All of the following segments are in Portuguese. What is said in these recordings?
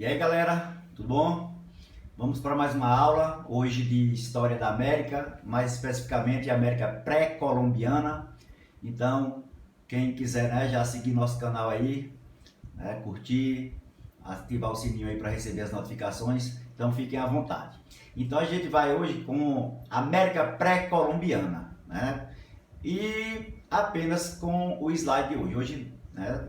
E aí galera, tudo bom? Vamos para mais uma aula, hoje de História da América, mais especificamente América pré-colombiana. Então, quem quiser já seguir nosso canal aí, curtir, ativar o sininho aí para receber as notificações, então fiquem à vontade. Então a gente vai hoje com América pré-colombiana, e apenas com o slide de hoje. Hoje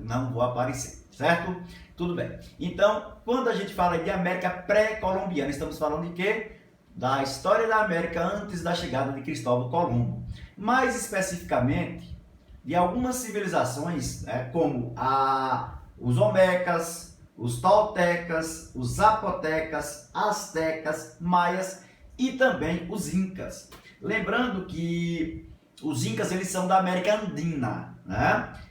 não vou aparecer, certo? Tudo bem. Então, quando a gente fala de América pré-colombiana, estamos falando de quê? Da história da América antes da chegada de Cristóvão Colombo. Mais especificamente, de algumas civilizações, como os Olmecas, os Toltecas, os Zapotecas, Astecas, Maias e também os Incas. Lembrando que os Incas eles são da América Andina,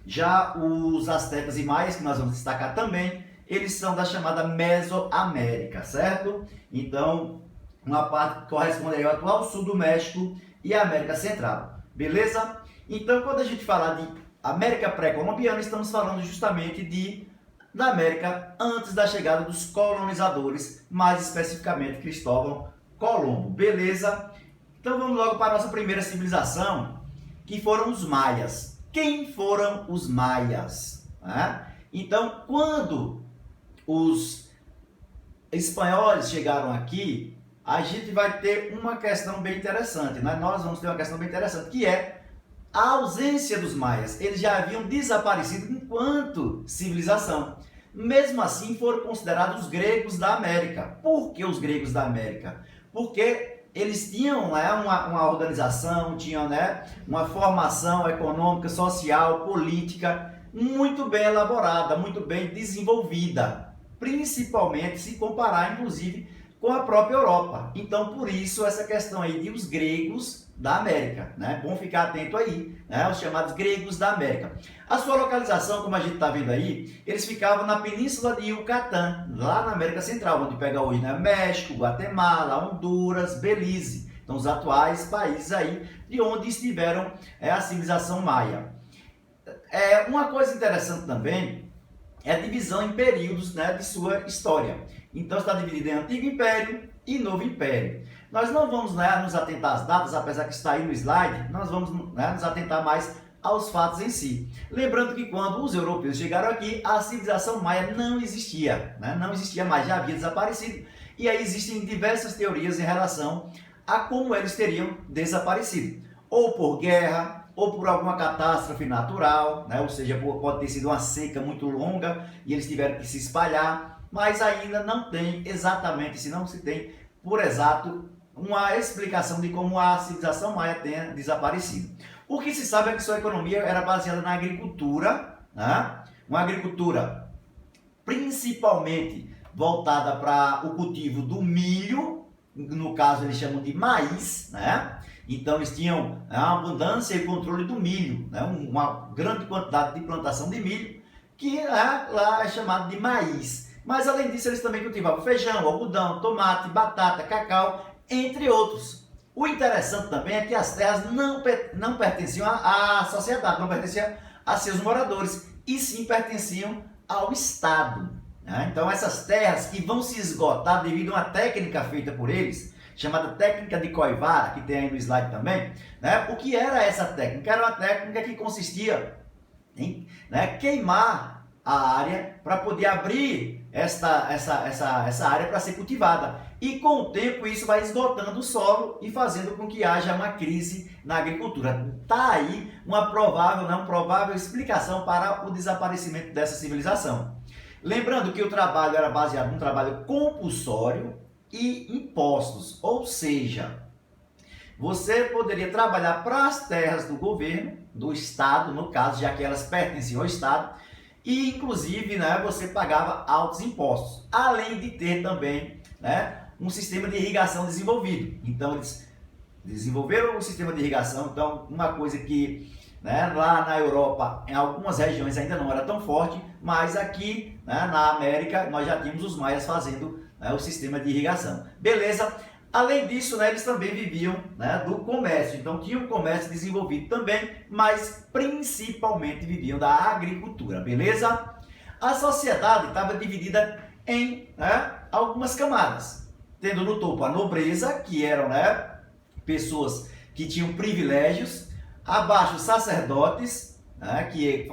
Já os Astecas e Maias, que nós vamos destacar também, eles são da chamada Mesoamérica, certo? Então, uma parte que corresponde ao atual sul do México e a América Central, beleza? Então, quando a gente fala de América pré-colombiana, estamos falando justamente da América antes da chegada dos colonizadores, mais especificamente Cristóvão Colombo, beleza? Então, vamos logo para a nossa primeira civilização, que foram os maias. Quem foram os maias? Então, quando os espanhóis chegaram aqui, a gente vai ter uma questão bem interessante, Nós vamos ter uma questão bem interessante, que é a ausência dos maias. Eles já haviam desaparecido enquanto civilização. Mesmo assim, foram considerados os gregos da América. Por que os gregos da América? Porque eles tinham uma organização, tinham uma formação econômica, social, política muito bem elaborada, muito bem desenvolvida, principalmente se comparar, inclusive, com a própria Europa. Então, por isso, essa questão aí de os gregos da América, Bom ficar atento aí, Os chamados gregos da América. A sua localização, como a gente está vendo aí, eles ficavam na península de Yucatán, lá na América Central, onde pega hoje, México, Guatemala, Honduras, Belize. Então, os atuais países aí de onde estiveram a civilização maia. Uma coisa interessante também é a divisão em períodos de sua história. Então, está dividido em Antigo Império e Novo Império. Nós não vamos nos atentar às datas, apesar que está aí no slide, nós vamos nos atentar mais aos fatos em si. Lembrando que quando os europeus chegaram aqui, a civilização maia não existia, não existia mais, já havia desaparecido. E aí existem diversas teorias em relação a como eles teriam desaparecido. Ou por guerra, ou por alguma catástrofe natural, ou seja, pode ter sido uma seca muito longa e eles tiveram que se espalhar, mas ainda não tem exatamente, se não se tem por exato, uma explicação de como a civilização maia tenha desaparecido. O que se sabe é que sua economia era baseada na agricultura, uma agricultura principalmente voltada para o cultivo do milho, no caso eles chamam de maíz, Então eles tinham a abundância e controle do milho, uma grande quantidade de plantação de milho, que lá é chamado de maíz. Mas além disso eles também cultivavam feijão, algodão, tomate, batata, cacau, entre outros. O interessante também é que as terras não pertenciam à sociedade, não pertenciam a seus moradores, e sim pertenciam ao Estado. Então essas terras que vão se esgotar devido a uma técnica feita por eles, chamada técnica de Coivara, que tem aí no slide também, O que era essa técnica? Era uma técnica que consistia em queimar a área para poder abrir essa área para ser cultivada. E com o tempo isso vai esgotando o solo e fazendo com que haja uma crise na agricultura. Está aí uma provável explicação para o desaparecimento dessa civilização. Lembrando que o trabalho era baseado num trabalho compulsório e impostos, ou seja, você poderia trabalhar para as terras do governo, do Estado, no caso, já que elas pertenciam ao Estado, e inclusive você pagava altos impostos, além de ter também um sistema de irrigação desenvolvido. Então eles desenvolveram um sistema de irrigação. Então uma coisa que lá na Europa, em algumas regiões ainda não era tão forte, mas aqui na América nós já tínhamos os maias fazendo o sistema de irrigação. Beleza? Além disso, eles também viviam do comércio, então tinham um comércio desenvolvido também, mas principalmente viviam da agricultura, beleza? A sociedade estava dividida em, né, algumas camadas, tendo no topo a nobreza, que eram, né, pessoas que tinham privilégios, abaixo os sacerdotes, né, que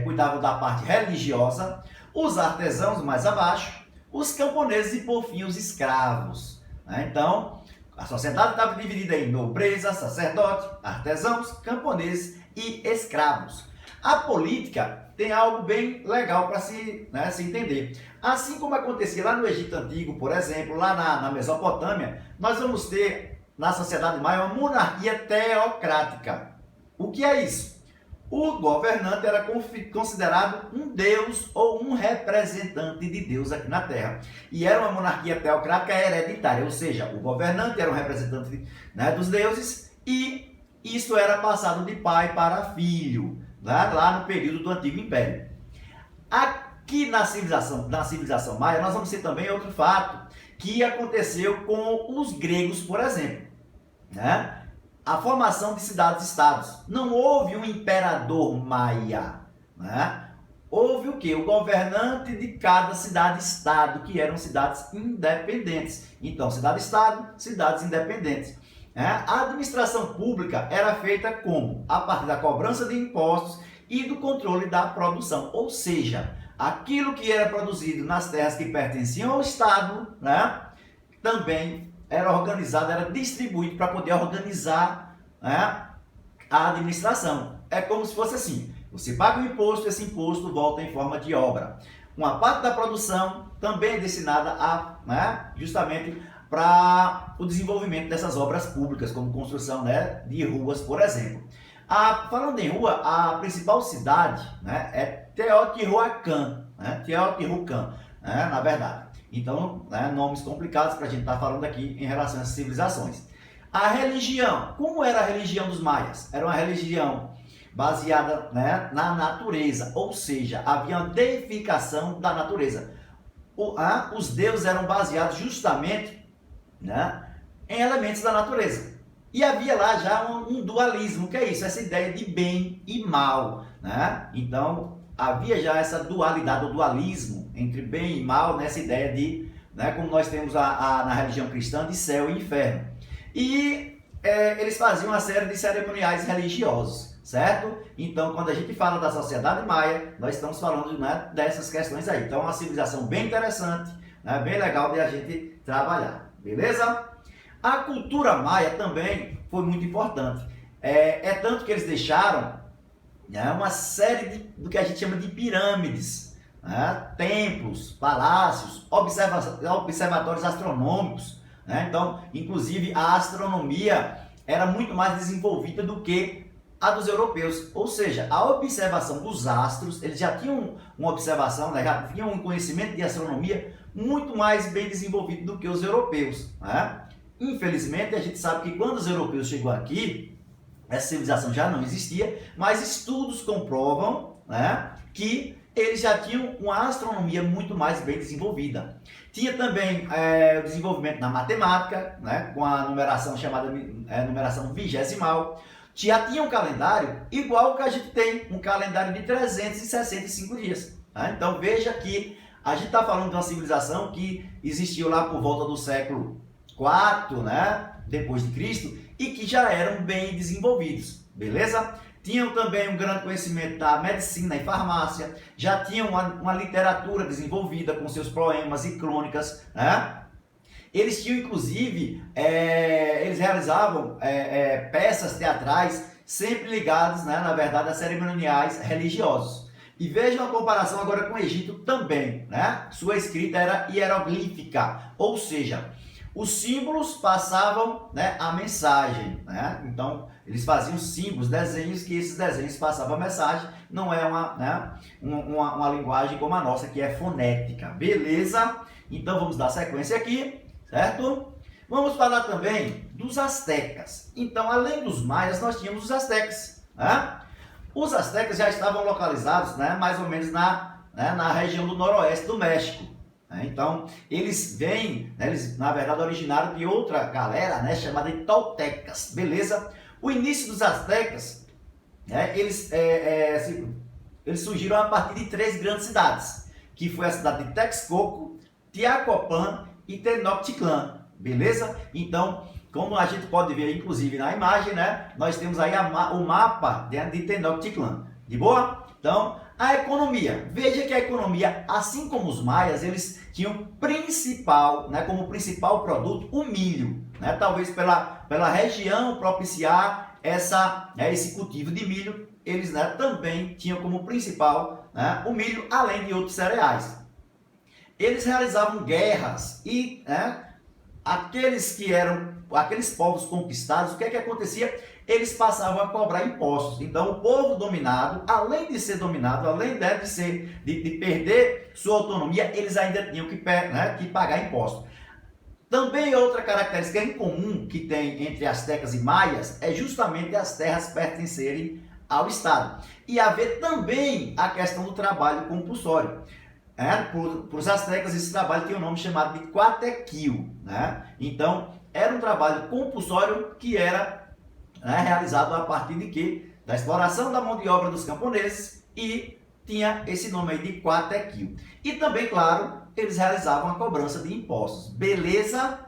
cuidavam da parte religiosa, os artesãos mais abaixo, os camponeses e por fim os escravos, né? Então a sociedade estava dividida em nobreza, sacerdote, artesãos, camponeses e escravos. A política tem algo bem legal para se entender. Assim como acontecia lá no Egito Antigo, por exemplo, lá na Mesopotâmia, nós vamos ter na sociedade maia uma monarquia teocrática. O que é isso? O governante era considerado um deus ou um representante de Deus aqui na Terra. E era uma monarquia teocrática hereditária, ou seja, o governante era um representante, né, dos deuses e isso era passado de pai para filho, né, lá no período do Antigo Império. Aqui na civilização maia, nós vamos ter também outro fato que aconteceu com os gregos, por exemplo, né? A formação de cidades-estados. Não houve um imperador maia, né? Houve o quê? O governante de cada cidade-estado, que eram cidades independentes. Então, cidade-estado, cidades independentes. A administração pública era feita como? A partir da cobrança de impostos e do controle da produção. Ou seja, aquilo que era produzido nas terras que pertenciam ao Estado, né, também era organizado, era distribuído para poder organizar, né, a administração. É como se fosse assim, você paga um imposto, esse imposto volta em forma de obra. Uma parte da produção também é destinada justamente para o desenvolvimento dessas obras públicas, como construção, né, de ruas, por exemplo. Falando em rua, a principal cidade, né, é Teotihuacan, na verdade. Então, né, nomes complicados para a gente estar falando aqui em relação às civilizações. A religião, como era a religião dos maias? Era uma religião baseada, né, na natureza, ou seja, havia uma deificação da natureza. Os deuses eram baseados justamente, né, em elementos da natureza. E havia lá já um dualismo, que é isso, essa ideia de bem e mal, né? Então, havia já essa dualidade, o dualismo entre bem e mal, nessa ideia de, né, como nós temos na religião cristã, de céu e inferno. E eles faziam uma série de cerimoniais religiosos, certo? Então, quando a gente fala da sociedade maia, nós estamos falando, né, dessas questões aí. Então, é uma civilização bem interessante, né, bem legal de a gente trabalhar, beleza? A cultura maia também foi muito importante. Tanto que eles deixaram, né, uma série do que a gente chama de pirâmides, né, templos, palácios, observatórios astronômicos, né? Então, inclusive, a astronomia era muito mais desenvolvida do que a dos europeus. Ou seja, a observação dos astros, eles já tinham uma observação, né, já tinham um conhecimento de astronomia muito mais bem desenvolvido do que os europeus, né? Infelizmente, a gente sabe que quando os europeus chegou aqui, essa civilização já não existia, mas estudos comprovam, né, que eles já tinham uma astronomia muito mais bem desenvolvida. Tinha também o desenvolvimento na matemática, né, com a numeração chamada numeração vigesimal. Já tinha um calendário igual que a gente tem, um calendário de 365 dias. Né? Então veja que a gente está falando de uma civilização que existiu lá por volta do século 4, né, depois de Cristo, e que já eram bem desenvolvidos, beleza? Tinham também um grande conhecimento da medicina e farmácia, já tinham uma literatura desenvolvida com seus poemas e crônicas, né? Eles tinham, inclusive, eles realizavam peças teatrais sempre ligadas, né, na verdade, a cerimoniais religiosos. E vejam a comparação agora com o Egito também, né? Sua escrita era hieroglífica, ou seja, os símbolos passavam, né, a mensagem, né? Então, eles faziam símbolos, desenhos, que esses desenhos passavam a mensagem. Não é uma linguagem como a nossa, que é fonética. Beleza? Então, vamos dar sequência aqui, certo? Vamos falar também dos astecas. Então, além dos maias, nós tínhamos os astecas, né? Os astecas já estavam localizados, né, mais ou menos na região do noroeste do México. Então, eles vêm, né, eles na verdade originaram de outra galera, né, chamada de toltecas, beleza? O início dos astecas, né, eles surgiram a partir de 3 grandes cidades, que foi a cidade de Texcoco, Tlacopan e Tenochtitlan, beleza? Então, como a gente pode ver, inclusive na imagem, né? Nós temos aí o mapa de Tenochtitlan, de boa? Então, a economia. Veja que a economia, assim como os maias, eles tinham principal, né, como principal produto o milho, né? Talvez pela região propiciar esse cultivo de milho, eles, né, também tinham como principal, né, o milho, além de outros cereais. Eles realizavam guerras e, né, aqueles povos conquistados, o que acontecia? Eles passavam a cobrar impostos. Então, o povo dominado, além de ser dominado, além de perder sua autonomia, eles ainda tinham que pagar impostos. Também outra característica em comum que tem entre astecas e maias é justamente as terras pertencerem ao Estado. E haver também a questão do trabalho compulsório. Para os astecas, esse trabalho tem um nome chamado de quatequil, né? Então, era um trabalho compulsório que era, né, realizado a partir de quê? Da exploração da mão de obra dos camponeses, e tinha esse nome aí de quatequil. E também, claro, eles realizavam a cobrança de impostos. Beleza?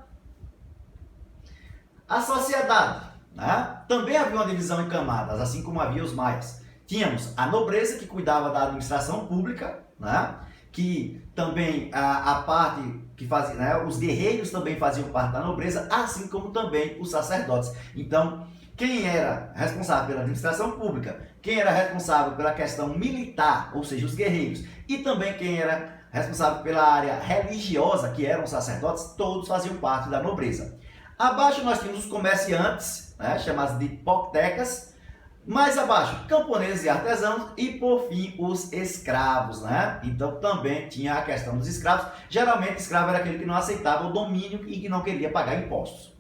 A sociedade, né? Também havia uma divisão em camadas, assim como havia os maias. Tínhamos a nobreza, que cuidava da administração pública, né? Que também a parte que fazia, né? Os guerreiros também faziam parte da nobreza, assim como também os sacerdotes. Então, quem era responsável pela administração pública, quem era responsável pela questão militar, ou seja, os guerreiros, e também quem era responsável pela área religiosa, que eram os sacerdotes, todos faziam parte da nobreza. Abaixo nós tínhamos os comerciantes, né, chamados de poctecas. Mais abaixo, camponeses e artesãos, e por fim os escravos, né? Então também tinha a questão dos escravos. Geralmente escravo era aquele que não aceitava o domínio e que não queria pagar impostos.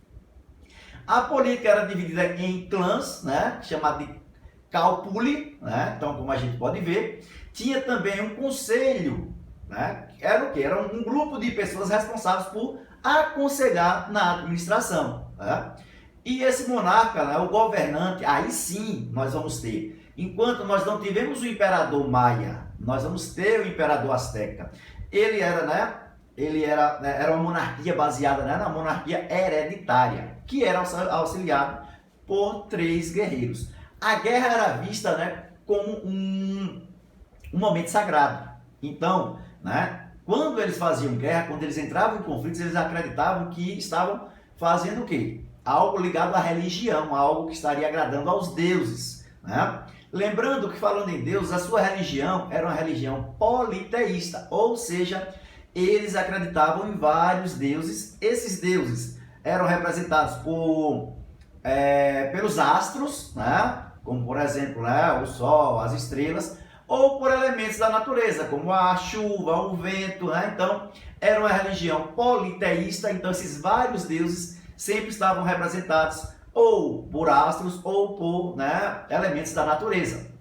A política era dividida em clãs, né, chamado de calpuli, né? Então, como a gente pode ver, tinha também um conselho, né? Era o quê? Era um grupo de pessoas responsáveis por aconselhar na administração, né? E esse monarca, né, o governante, aí sim nós vamos ter. Enquanto nós não tivemos o imperador maia, nós vamos ter o imperador asteca. Ele era uma monarquia baseada, né, na monarquia hereditária, que era auxiliado por 3 guerreiros. A guerra era vista, né, como um momento sagrado. Então, né, quando eles faziam guerra, quando eles entravam em conflitos, eles acreditavam que estavam fazendo o quê? Algo ligado à religião, algo que estaria agradando aos deuses, né? Lembrando que, falando em Deus, a sua religião era uma religião politeísta, ou seja, eles acreditavam em vários deuses. Esses deuses eram representados pelos astros, né? Como por exemplo, né, o sol, as estrelas, ou por elementos da natureza, como a chuva, o vento, né? Então, era uma religião politeísta. Então esses vários deuses sempre estavam representados ou por astros ou por, né, elementos da natureza.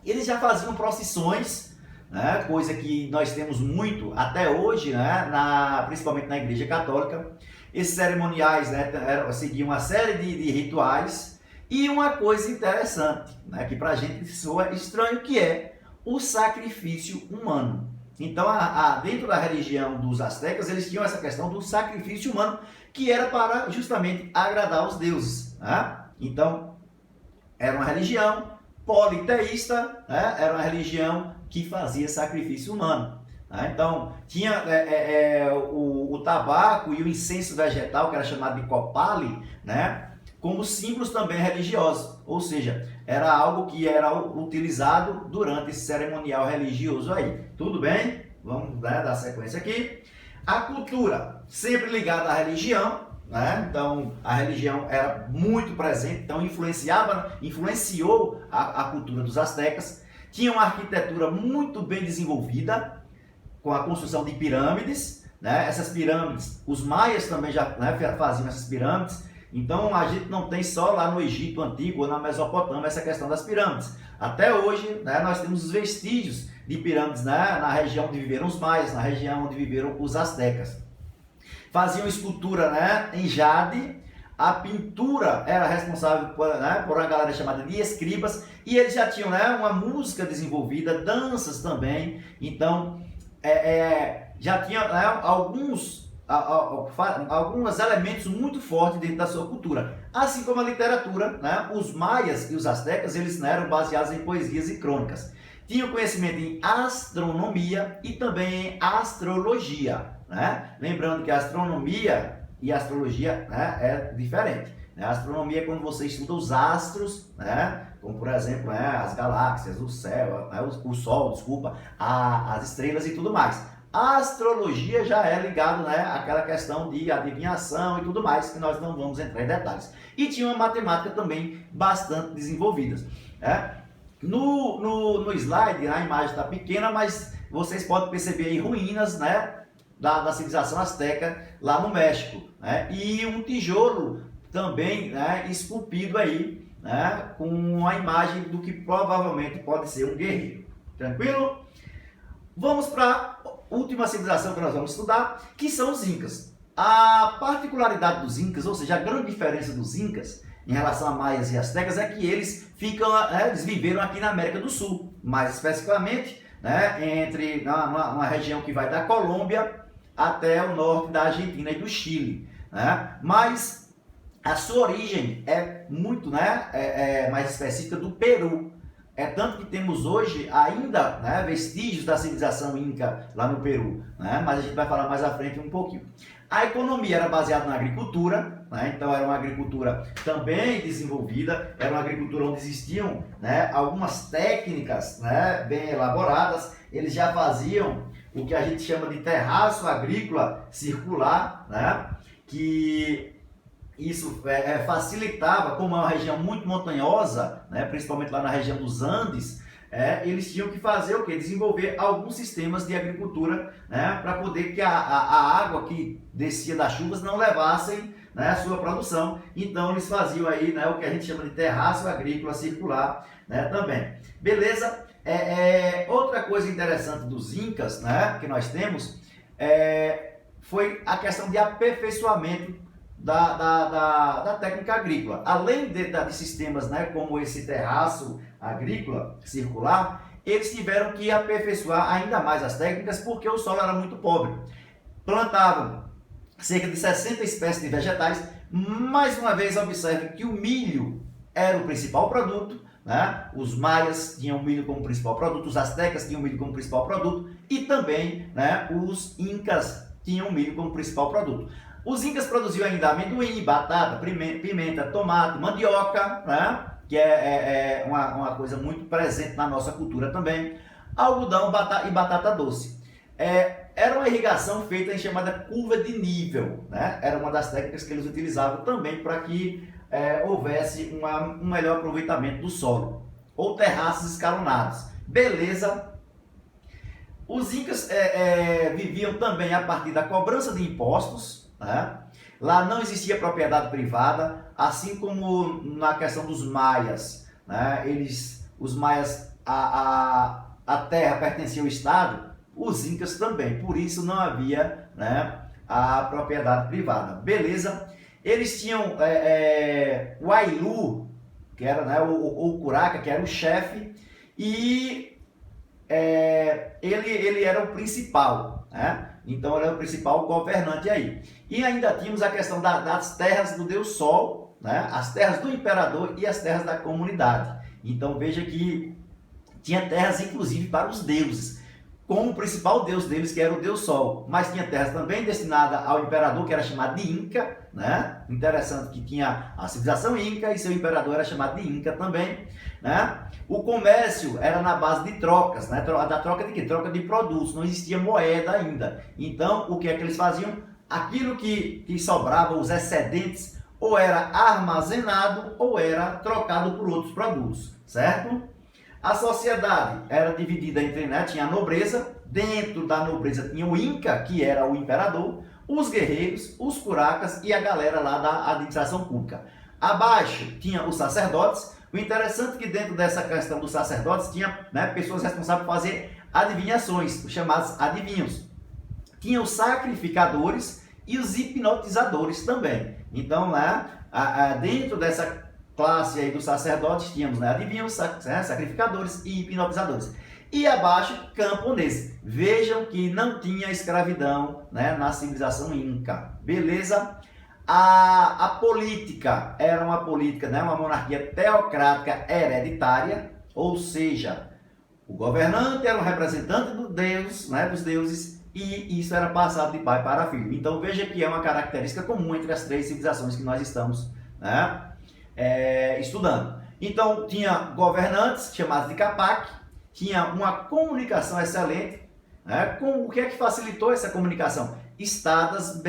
Eles já faziam procissões, né, coisa que nós temos muito até hoje, né, principalmente na Igreja Católica. Esses cerimoniais, né, seguiam uma série de rituais. E uma coisa interessante, né, que para a gente soa estranho, que é o sacrifício humano. Então, dentro da religião dos astecas, eles tinham essa questão do sacrifício humano, que era para justamente agradar os deuses, né? Então, era uma religião politeísta, né? Era uma religião que fazia sacrifício humano, né? Então, tinha o tabaco e o incenso vegetal, que era chamado de copali, né, como símbolos também religiosos, ou seja, era algo que era utilizado durante esse cerimonial religioso aí. Tudo bem? Vamos, né, dar sequência aqui. A cultura, sempre ligada à religião, né? Então a religião era muito presente, então influenciou a cultura dos astecas. Tinha uma arquitetura muito bem desenvolvida, com a construção de pirâmides, né? Essas pirâmides, os maias também já, né, faziam essas pirâmides. Então a gente não tem só lá no Egito Antigo ou na Mesopotâmia essa questão das pirâmides. Até hoje, né, nós temos os vestígios de pirâmides, né, na região onde viveram os maias, na região onde viveram os astecas. Faziam escultura, né, em jade. A pintura era responsável por uma galera chamada de escribas, e eles já tinham, né, uma música desenvolvida, danças também. Então já tinha, né, alguns elementos muito fortes dentro da sua cultura. Assim como a literatura, né, os maias e os astecas, eles, né, eram baseados em poesias e crônicas. Tinham conhecimento em astronomia e também em astrologia. Né? Lembrando que a astronomia e a astrologia, né, é diferente. A astronomia é quando você estuda os astros, né, como por exemplo, né, as galáxias, o céu, né, o sol, desculpa, as estrelas e tudo mais. A astrologia já é ligado, né, àquela questão de adivinhação e tudo mais, que nós não vamos entrar em detalhes. E tinha uma matemática também bastante desenvolvida. Né? No slide, a imagem está pequena, mas vocês podem perceber aí ruínas, né, da civilização asteca lá no México. Né? E um tijolo também, né, esculpido aí, né, com a imagem do que provavelmente pode ser um guerreiro. Tranquilo? Vamos para a última civilização que nós vamos estudar, que são os Incas. A particularidade dos Incas, ou seja, a grande diferença dos Incas em relação a maias e astecas é que eles viveram aqui na América do Sul, mais especificamente, né, entre uma região que vai da Colômbia até o norte da Argentina e do Chile. Né? Mas a sua origem é muito, né, mais específica do Peru. É tanto que temos hoje ainda, né, vestígios da civilização Inca lá no Peru, né, mas a gente vai falar mais à frente um pouquinho. A economia era baseada na agricultura, né, então era uma agricultura também desenvolvida, era uma agricultura onde existiam, né, algumas técnicas, né, bem elaboradas. Eles já faziam o que a gente chama de terraço agrícola circular, né, que isso facilitava, como é uma região muito montanhosa, né, principalmente lá na região dos Andes, eles tinham que fazer o quê? Desenvolver alguns sistemas de agricultura, né, para poder que a água que descia das chuvas não levassem, né, a sua produção. Então eles faziam aí, né, o que a gente chama de terraço agrícola circular, né, também. Beleza? Outra coisa interessante dos Incas, né, que nós temos, foi a questão de aperfeiçoamento da técnica agrícola. Além de sistemas, né, como esse terraço agrícola circular, eles tiveram que aperfeiçoar ainda mais as técnicas porque o solo era muito pobre. Plantavam cerca de 60 espécies de vegetais. Mais uma vez, observe que o milho era o principal produto. Né? Os maias tinham o milho como principal produto, os astecas tinham o milho como principal produto e também, né, os incas tinham o milho como principal produto. Os incas produziam ainda amendoim, batata, pimenta, tomate, mandioca, né? Que é uma coisa muito presente na nossa cultura também, algodão e batata doce. Era uma irrigação feita em chamada curva de nível, né? Era uma das técnicas que eles utilizavam também para que houvesse um melhor aproveitamento do solo, ou terraços escalonados. Beleza? Os incas viviam também a partir da cobrança de impostos. Né? Lá não existia propriedade privada, assim como na questão dos maias. Né? Os maias, a terra pertencia ao Estado, os incas também, por isso não havia, né, a propriedade privada. Beleza? Eles tinham o Ailu, que era, né, o Curaca, que era o chefe, e ele era o principal, né? Então ele era o principal governante aí. E ainda tínhamos a questão das terras do Deus Sol, né? As terras do imperador e as terras da comunidade. Então veja que tinha terras inclusive para os deuses, como o principal deus deles, que era o Deus Sol. Mas tinha terras também destinadas ao imperador, que era chamado de Inca, né? Interessante que tinha a civilização Inca e seu imperador era chamado de Inca também, né? O comércio era na base de trocas, né? Da troca de quê? Troca de produtos, não existia moeda ainda. Então, o que é que eles faziam? Aquilo que sobrava, os excedentes, ou era armazenado ou era trocado por outros produtos, certo? A sociedade era dividida entre, né, tinha a nobreza, dentro da nobreza tinha o Inca, que era o imperador, os guerreiros, os curacas e a galera lá da administração pública. Abaixo tinha os sacerdotes. O interessante é que dentro dessa questão dos sacerdotes tinha, né, pessoas responsáveis por fazer adivinhações, os chamados adivinhos. Tinha os sacrificadores e os hipnotizadores também. Então, lá, dentro dessa classe aí dos sacerdotes, tínhamos, né, adivinhos, sacrificadores e hipnotizadores. e abaixo camponeses. Vejam que não tinha escravidão, né, na civilização inca, beleza? A política era uma política, né, uma monarquia teocrática hereditária, ou seja, o governante era um representante do Deus, né, dos deuses, e isso era passado de pai para filho. Então veja que é uma característica comum entre as três civilizações que nós estamos, né, estudando. Então tinha governantes chamados de capac, tinha uma comunicação excelente, né, com o que é que facilitou essa comunicação? Estradas,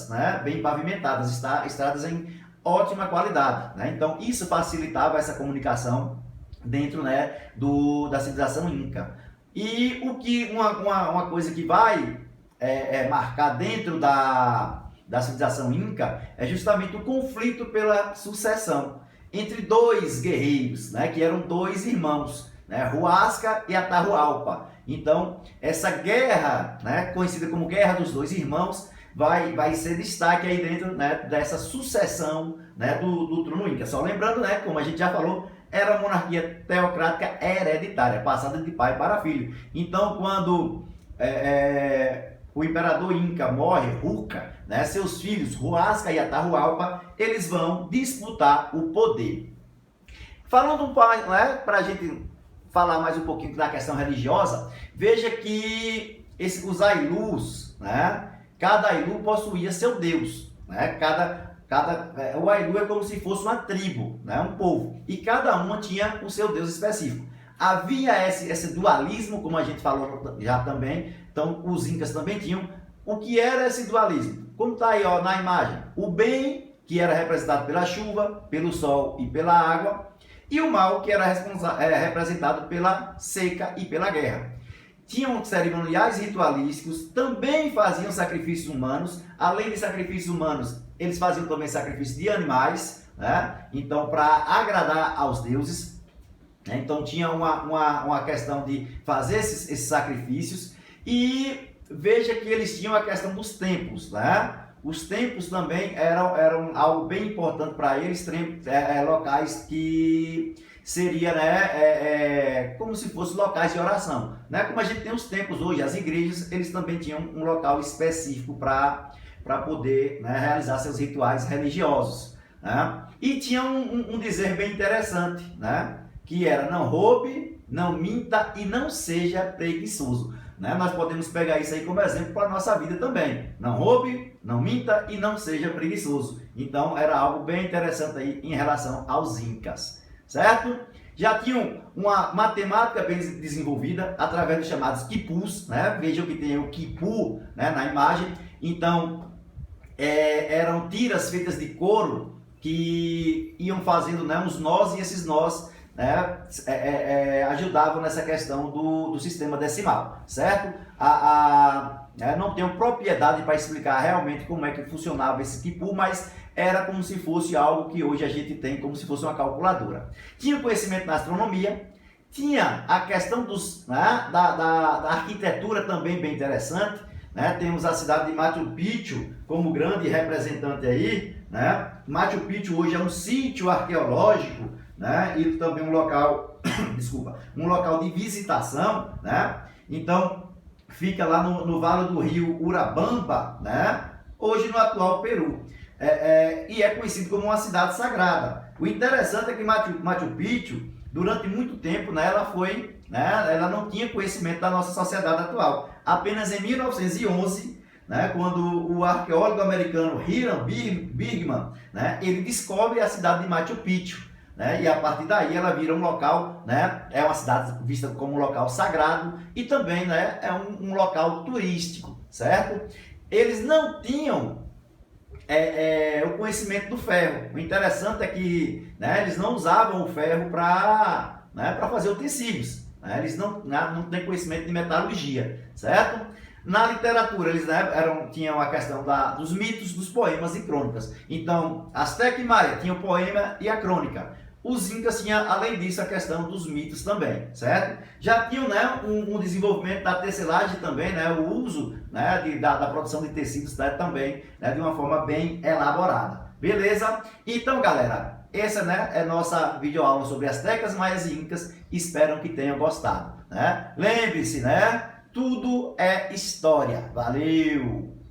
né, bem pavimentadas, estradas em ótima qualidade, né? Então isso facilitava essa comunicação dentro, né, da civilização inca. E o que uma coisa que vai marcar dentro da civilização inca é justamente o conflito pela sucessão entre dois guerreiros, né, que eram dois irmãos, né, Huasca e Atahualpa. Então essa guerra, né, conhecida como Guerra dos Dois Irmãos, vai ser destaque aí dentro, né, dessa sucessão, né, do trono inca. Só lembrando, né, como a gente já falou, era uma monarquia teocrática hereditária, passada de pai para filho. Então, quando o imperador inca morre, Ruca, né, seus filhos, Huasca e Atahualpa, eles vão disputar o poder. Falando um pouco, né, para a gente falar mais um pouquinho da questão religiosa, veja que os Ailus, né, cada Ailu possuía seu deus, né, o Ailu é como se fosse uma tribo, né, um povo, e cada uma tinha o seu deus específico. Havia esse dualismo, como a gente falou já também, então os incas também tinham. O que era esse dualismo? Como está aí, ó, na imagem, o bem, que era representado pela chuva, pelo sol e pela água, e o mal, que era representado pela seca e pela guerra. Tinham cerimoniais ritualísticos, também faziam sacrifícios humanos. Além de sacrifícios humanos, eles faziam também sacrifício de animais, né? Então, para agradar aos deuses, né? Então tinha uma questão de fazer esses sacrifícios. E veja que eles tinham a questão dos templos, né? Os templos também eram algo bem importante para eles, locais que seria, né, como se fossem locais de oração, né? Como a gente tem os templos hoje, as igrejas, eles também tinham um local específico para poder, né, realizar seus rituais religiosos, né? E tinha um dizer bem interessante, né, que era: não roube, não minta e não seja preguiçoso, né? Nós podemos pegar isso aí como exemplo para a nossa vida também. Não roube, não minta e não seja preguiçoso. Então era algo bem interessante aí em relação aos incas, certo? Já tinham uma matemática bem desenvolvida através dos chamados quipus, né? Vejam que tem o quipu, né, na imagem. Então eram tiras feitas de couro que iam fazendo, né, uns nós, e esses nós, né, ajudavam nessa questão do sistema decimal, certo? Não tenho propriedade para explicar realmente como é que funcionava esse quipu, mas era como se fosse algo que hoje a gente tem como se fosse uma calculadora. Tinha conhecimento na astronomia, tinha a questão né, da arquitetura também bem interessante, né? Temos a cidade de Machu Picchu como grande representante aí, né? Machu Picchu hoje é um sítio arqueológico, né? E também um local, um local de visitação, né? Então fica lá no vale do rio Urubamba, né? Hoje no atual Peru, e é conhecido como uma cidade sagrada. O interessante é que Machu Picchu, durante muito tempo, né, ela não tinha conhecimento da nossa sociedade atual. Apenas em 1911, né, quando o arqueólogo americano Hiram Bigman, né, ele descobre a cidade de Machu Picchu, né, e a partir daí ela vira um local, né, é uma cidade vista como um local sagrado e também, né, é um local turístico, certo? Eles não tinham o conhecimento do ferro. O interessante é que, né, eles não usavam o ferro para fazer utensílios, né? Eles não têm conhecimento de metalurgia, certo? Na literatura, eles, né, tinham a questão dos mitos, dos poemas e crônicas. Então, Azteca e Maia tinham o poema e a crônica. Os incas tinham, além disso, a questão dos mitos também, certo? Já tinham, né, um desenvolvimento da tecelagem também, né, o uso, né, da produção de tecidos, né, também, né, de uma forma bem elaborada. Beleza? Então, galera, essa, né, é nossa videoaula sobre astecas, maias e incas. Espero que tenham gostado. né? Lembre-se, né? Tudo é história. Valeu!